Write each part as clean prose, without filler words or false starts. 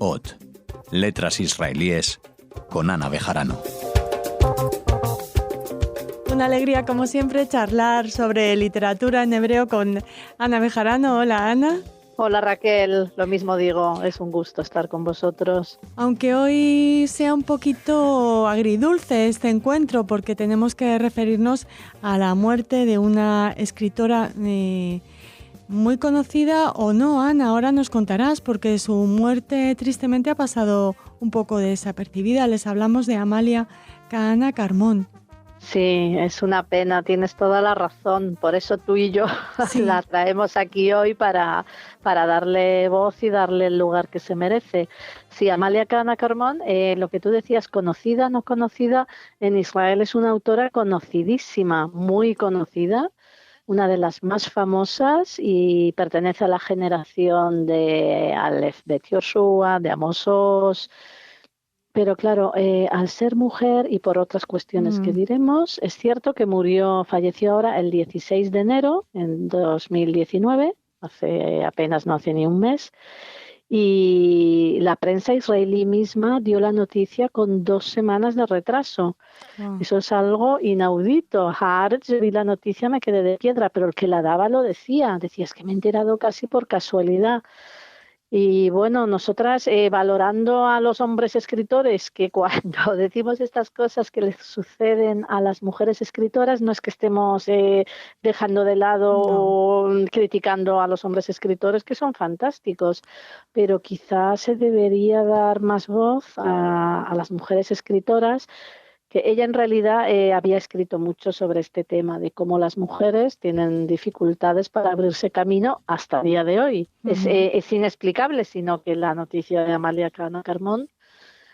Ot, letras israelíes, con Ana Bejarano. Una alegría, como siempre, charlar sobre literatura en hebreo con Ana Bejarano. Hola, Ana. Hola, Raquel. Lo mismo digo, es un gusto estar con vosotros. Aunque hoy sea un poquito agridulce este encuentro, porque tenemos que referirnos a la muerte de una escritora muy conocida, o no, Ana, ahora nos contarás, porque su muerte tristemente ha pasado un poco desapercibida. Les hablamos de Amalia Kahana Carmón. Sí, es una pena, tienes toda la razón. Por eso tú y yo Sí. la traemos aquí hoy para darle voz y darle el lugar que se merece. Sí, Amalia Kahana Carmón, lo que tú decías, conocida, no conocida, en Israel es una autora conocidísima, muy conocida, una de las más famosas, y pertenece a la generación de Aleph Bet Yoshua, de Amos Oz. Pero claro, al ser mujer y por otras cuestiones que diremos, es cierto que falleció ahora el 16 de enero en 2019, no hace ni un mes, y la prensa israelí misma dio la noticia con 2 semanas de retraso. Eso es algo inaudito. Haaretz, vi la noticia, me quedé de piedra, pero el que la daba lo decía, es que me he enterado casi por casualidad. Y bueno, nosotras valorando a los hombres escritores, que cuando decimos estas cosas que les suceden a las mujeres escritoras, no es que estemos dejando de lado o criticando a los hombres escritores, que son fantásticos, pero quizás se debería dar más voz a las mujeres escritoras, que ella en realidad había escrito mucho sobre este tema de cómo las mujeres tienen dificultades para abrirse camino hasta el día de hoy. Es inexplicable, sino que la noticia de Amalia Kahana Carmón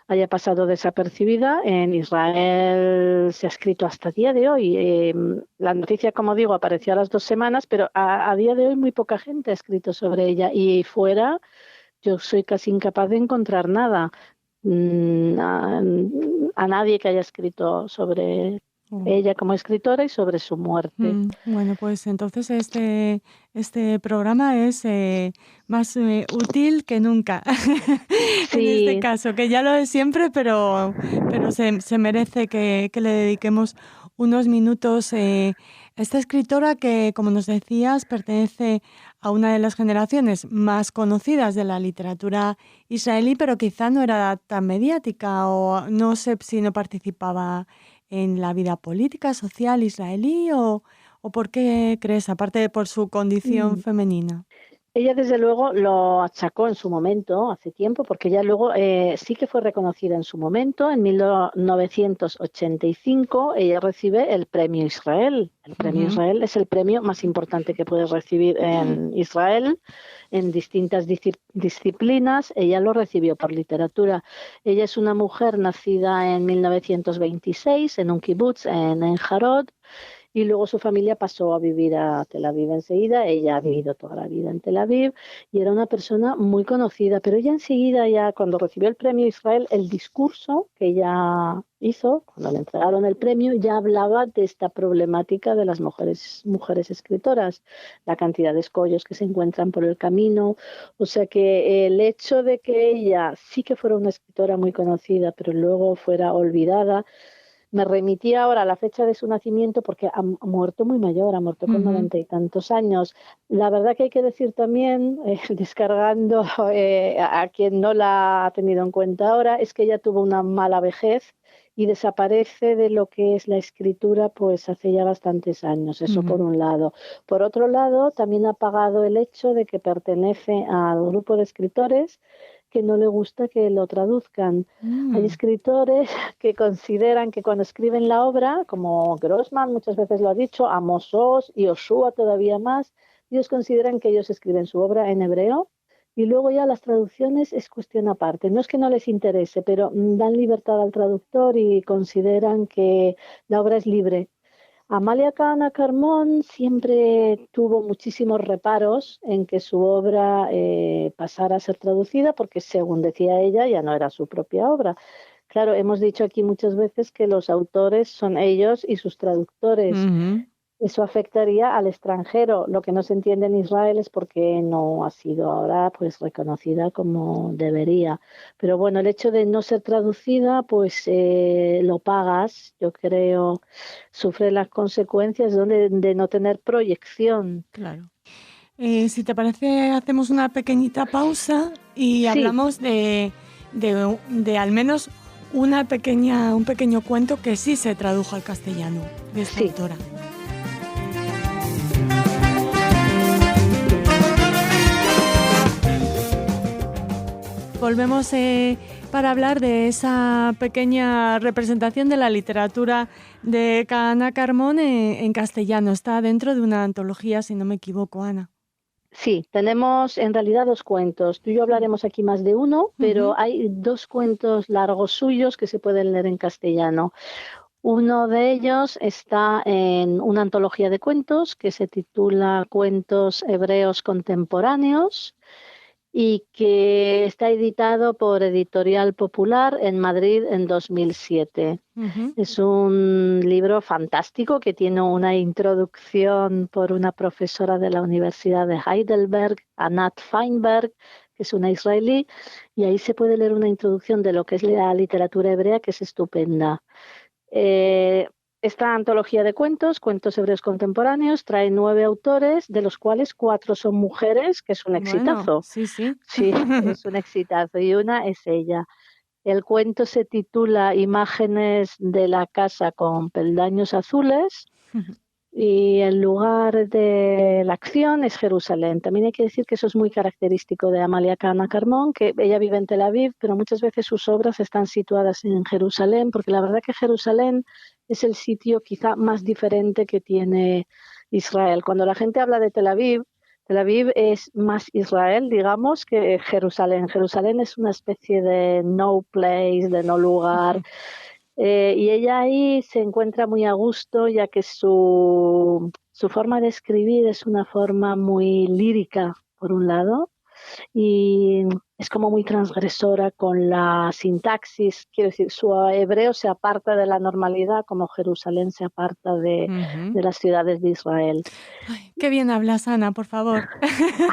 haya pasado desapercibida. En Israel se ha escrito hasta el día de hoy. La noticia, como digo, apareció a las 2 semanas, pero a día de hoy muy poca gente ha escrito sobre ella. Y fuera, yo soy casi incapaz de encontrar nada. A nadie que haya escrito sobre ella como escritora y sobre su muerte. Bueno, pues entonces este programa es más útil que nunca. Sí. En este caso, que ya lo es siempre, pero se merece que le dediquemos unos minutos a esta escritora que, como nos decías, pertenece a una de las generaciones más conocidas de la literatura israelí, pero quizá no era tan mediática, o no sé si no participaba en la vida política, social israelí, o por qué crees, aparte de por su condición femenina. Ella, desde luego, lo achacó en su momento, hace tiempo, porque ella luego sí que fue reconocida en su momento. En 1985 ella recibe el Premio Israel. El Premio Israel es el premio más importante que puedes recibir en Israel, en distintas disciplinas. Ella lo recibió por literatura. Ella es una mujer nacida en 1926 en un kibutz en Jarod. Y luego su familia pasó a vivir a Tel Aviv enseguida. Ella ha vivido toda la vida en Tel Aviv y era una persona muy conocida. Pero ella enseguida, ya cuando recibió el premio Israel, el discurso que ella hizo, cuando le entregaron el premio, ya hablaba de esta problemática de las mujeres escritoras, la cantidad de escollos que se encuentran por el camino. O sea que el hecho de que ella sí que fuera una escritora muy conocida, pero luego fuera olvidada, me remitía ahora a la fecha de su nacimiento, porque ha muerto muy mayor, ha muerto con 90 y tantos años. La verdad que hay que decir también, descargando a quien no la ha tenido en cuenta ahora, es que ella tuvo una mala vejez y desaparece de lo que es la escritura pues hace ya bastantes años, eso por un lado. Por otro lado, también ha pagado el hecho de que pertenece al grupo de escritores que no le gusta que lo traduzcan. Hay escritores que consideran que cuando escriben la obra, como Grossman muchas veces lo ha dicho, Amos Oz y Yoshua todavía más, ellos consideran que ellos escriben su obra en hebreo y luego ya las traducciones es cuestión aparte. No es que no les interese, pero dan libertad al traductor y consideran que la obra es libre. Amalia Kahana Carmón siempre tuvo muchísimos reparos en que su obra pasara a ser traducida, porque según decía ella, ya no era su propia obra. Claro, hemos dicho aquí muchas veces que los autores son ellos y sus traductores. Eso afectaría al extranjero. Lo que no se entiende en Israel es por qué no ha sido ahora pues reconocida como debería. Pero bueno, el hecho de no ser traducida, pues lo pagas, yo creo, sufre las consecuencias de no tener proyección. Claro. Si te parece, hacemos una pequeñita pausa y Sí, hablamos de al menos un pequeño cuento que sí se tradujo al castellano de esta sí. autora. Volvemos para hablar de esa pequeña representación de la literatura de Ana Carmón en castellano. Está dentro de una antología, si no me equivoco, Ana. Sí, tenemos en realidad dos cuentos. Tú y yo hablaremos aquí más de uno, pero Ujú. hay dos cuentos largos suyos que se pueden leer en castellano. Uno de ellos está en una antología de cuentos que se titula Cuentos Hebreos Contemporáneos y que está editado por Editorial Popular en Madrid en 2007. Ujú. Es un libro fantástico que tiene una introducción por una profesora de la Universidad de Heidelberg, Anat Feinberg, que es una israelí, y ahí se puede leer una introducción de lo que es la literatura hebrea, que es estupenda. Eh, Esta antología de cuentos, Cuentos Hebreos Contemporáneos, trae 9 autores, de los cuales 4 son mujeres, que es un Bueno, exitazo. sí, sí. Sí, es un exitazo, y una es ella. El cuento se titula Imágenes de la casa con peldaños azules y el lugar de la acción es Jerusalén. También hay que decir que eso es muy característico de Amalia Cana Carmón, que ella vive en Tel Aviv, pero muchas veces sus obras están situadas en Jerusalén, porque la verdad que Jerusalén es el sitio quizá más diferente que tiene Israel. Cuando la gente habla de Tel Aviv es más Israel, digamos, que Jerusalén. Jerusalén es una especie de no place, de no lugar. Y ella ahí se encuentra muy a gusto, ya que su forma de escribir es una forma muy lírica, por un lado, y es como muy transgresora con la sintaxis. Quiero decir, su hebreo se aparta de la normalidad como Jerusalén se aparta Ujú. de las ciudades de Israel. Ay, qué bien hablas, Ana, por favor.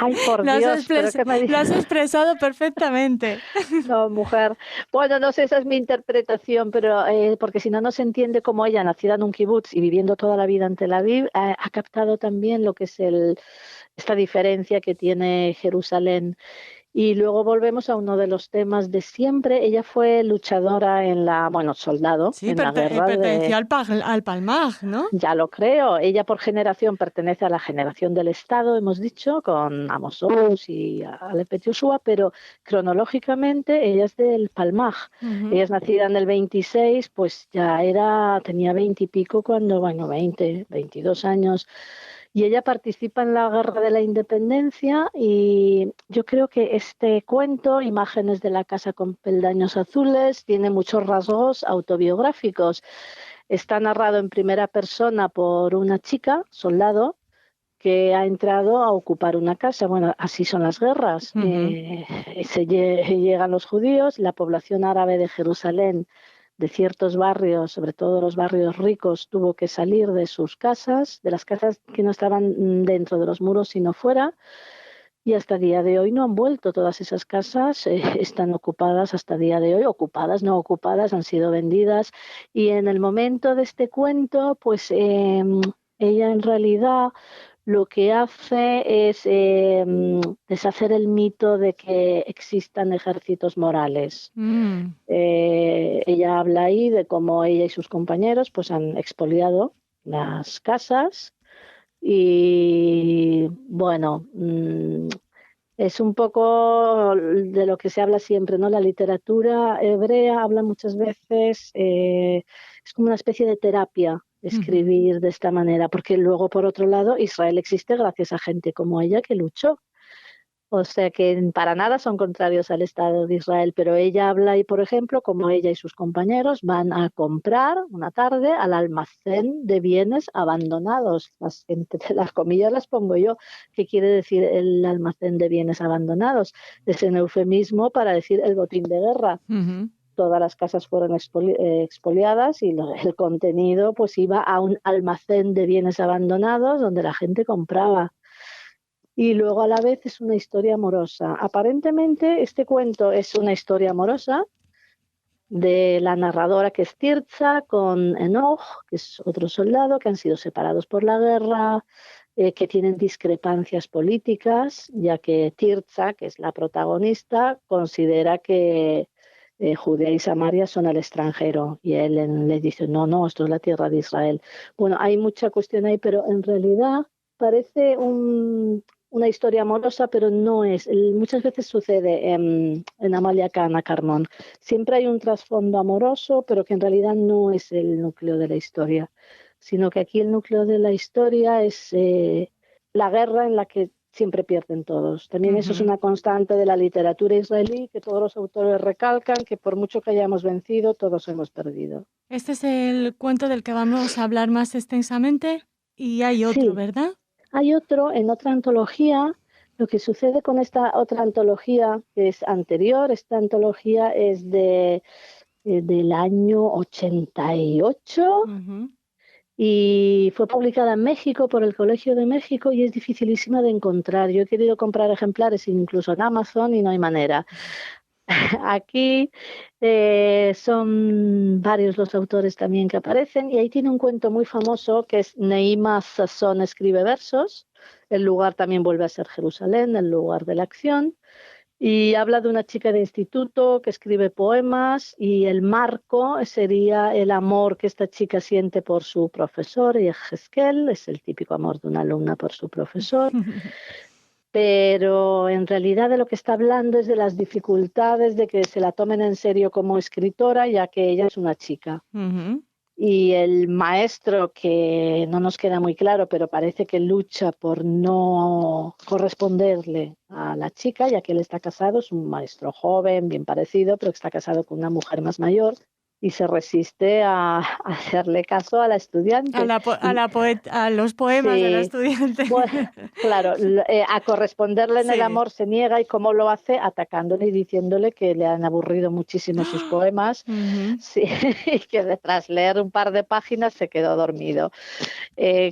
Ay, por Dios, pero que me Lo has dices. expresado perfectamente. No, mujer. Bueno, no sé, esa es mi interpretación, pero porque si no, no se entiende cómo ella, nacida en un kibutz y viviendo toda la vida en Tel Aviv, ha captado también lo que es esta diferencia que tiene Jerusalén. Y luego volvemos a uno de los temas de siempre. Ella fue luchadora bueno, soldado Sí, en la guerra perteneció de. al Palmaj, ¿no? Ya lo creo. Ella por generación pertenece a la generación del Estado, hemos dicho, con Amos Oz y Alepet Yoshua, pero cronológicamente ella es del Palmaj. Ujú. Ella es nacida en el 26, pues tenía 20 y pico cuando, bueno, 20, 22 años. Y ella participa en la Guerra de la Independencia y yo creo que este cuento, Imágenes de la casa con peldaños azules, tiene muchos rasgos autobiográficos. Está narrado en primera persona por una chica, soldado, que ha entrado a ocupar una casa. Bueno, así son las guerras. Ujú. Llegan los judíos, la población árabe de Jerusalén, de ciertos barrios, sobre todo los barrios ricos, tuvo que salir de sus casas, de las casas que no estaban dentro de los muros, sino fuera. Y hasta el día de hoy no han vuelto todas esas casas, están ocupadas hasta el día de hoy, ocupadas, no ocupadas, han sido vendidas. Y en el momento de este cuento, pues ella en realidad lo que hace es deshacer el mito de que existan ejércitos morales. Mm. Ella habla ahí de cómo ella y sus compañeros pues han expoliado las casas y bueno, es un poco de lo que se habla siempre, ¿no? La literatura hebrea habla muchas veces, es como una especie de terapia Ujú. escribir de esta manera, porque luego, por otro lado, Israel existe gracias a gente como ella que luchó. O sea que para nada son contrarios al Estado de Israel, pero ella habla y, por ejemplo, como ella y sus compañeros van a comprar una tarde al almacén de bienes abandonados. Entre las comillas las pongo yo. ¿Qué quiere decir el almacén de bienes abandonados? Es un eufemismo para decir el botín de guerra. Ujú. todas las casas fueron expoliadas y el contenido pues iba a un almacén de bienes abandonados donde la gente compraba. Y luego a la vez es una historia amorosa. Aparentemente este cuento es una historia amorosa de la narradora, que es Tirza, con Enoch, que es otro soldado, que han sido separados por la guerra, que tienen discrepancias políticas, ya que Tirza, que es la protagonista, considera que Judea y Samaria son el extranjero, y él le dice, no, esto es la tierra de Israel. Bueno, hay mucha cuestión ahí, pero en realidad parece una historia amorosa, pero no es. Muchas veces sucede en Amalia Cana Carmón. Siempre hay un trasfondo amoroso, pero que en realidad no es el núcleo de la historia, sino que aquí el núcleo de la historia es la guerra en la que siempre pierden todos. También eso es una constante de la literatura israelí, que todos los autores recalcan, que por mucho que hayamos vencido, todos hemos perdido. Este es el cuento del que vamos a hablar más extensamente, y hay otro, sí. ¿verdad? Hay otro en otra antología. Lo que sucede con esta otra antología, que es anterior, esta antología es del año 88 y fue publicada en México por el Colegio de México y es dificilísima de encontrar. Yo he querido comprar ejemplares incluso en Amazon y no hay manera. Aquí son varios los autores también que aparecen, y ahí tiene un cuento muy famoso que es Neima Sassón escribe versos. El lugar también vuelve a ser Jerusalén, el lugar de la acción, y habla de una chica de instituto que escribe poemas, y el marco sería el amor que esta chica siente por su profesor, y Yehezkel es el típico amor de una alumna por su profesor. Pero en realidad de lo que está hablando es de las dificultades de que se la tomen en serio como escritora, ya que ella es una chica. Y el maestro, que no nos queda muy claro, pero parece que lucha por no corresponderle a la chica, ya que él está casado, es un maestro joven, bien parecido, pero que está casado con una mujer más mayor, y se resiste a hacerle caso a la estudiante. A los poemas de la estudiante. Bueno, claro, a corresponderle en el amor se niega, y cómo lo hace, atacándole y diciéndole que le han aburrido muchísimo sus poemas, y que tras leer un par de páginas se quedó dormido.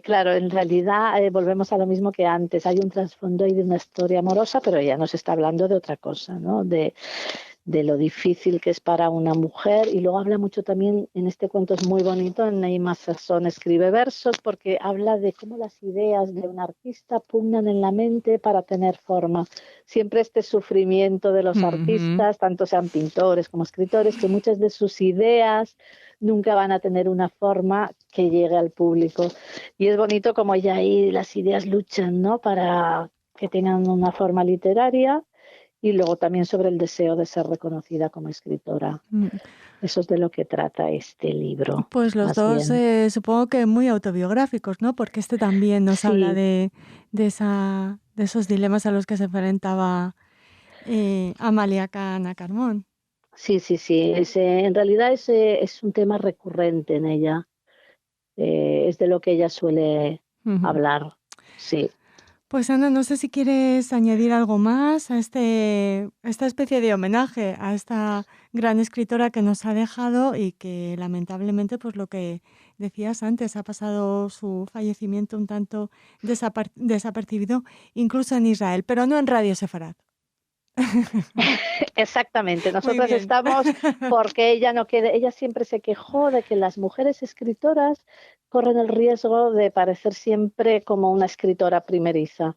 Claro, en realidad volvemos a lo mismo que antes, hay un trasfondo ahí de una historia amorosa, pero ella nos está hablando de otra cosa, ¿no? De lo difícil que es para una mujer. Y luego habla mucho también, en este cuento es muy bonito, en Neima Sassón escribe versos, porque habla de cómo las ideas de un artista pugnan en la mente para tener forma. Siempre este sufrimiento de los artistas, tanto sean pintores como escritores, que muchas de sus ideas nunca van a tener una forma que llegue al público. Y es bonito como ya ahí las ideas luchan, ¿no?, para que tengan una forma literaria. Y luego también sobre el deseo de ser reconocida como escritora. Eso es de lo que trata este libro. Pues los dos supongo que muy autobiográficos, ¿no? Porque este también nos habla de esos dilemas a los que se enfrentaba Amalia Cana Carmón. Sí. En realidad es un tema recurrente en ella. Es de lo que ella suele hablar. Sí. Pues Ana, no sé si quieres añadir algo más a esta especie de homenaje a esta gran escritora que nos ha dejado y que lamentablemente, pues lo que decías antes, ha pasado su fallecimiento un tanto desapercibido, incluso en Israel, pero no en Radio Sefarad. Exactamente, nosotras estamos porque ella siempre se quejó de que las mujeres escritoras corren el riesgo de parecer siempre como una escritora primeriza.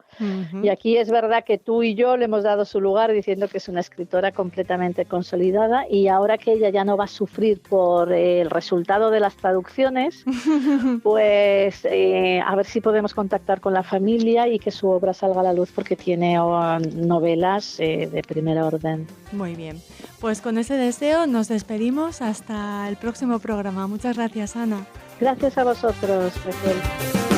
Y aquí es verdad que tú y yo le hemos dado su lugar diciendo que es una escritora completamente consolidada, y ahora que ella ya no va a sufrir por el resultado de las traducciones, pues a ver si podemos contactar con la familia y que su obra salga a la luz, porque tiene novelas de primera orden. Muy bien, pues con ese deseo nos despedimos hasta el próximo programa. Muchas gracias, Ana. Gracias a vosotros, Raquel.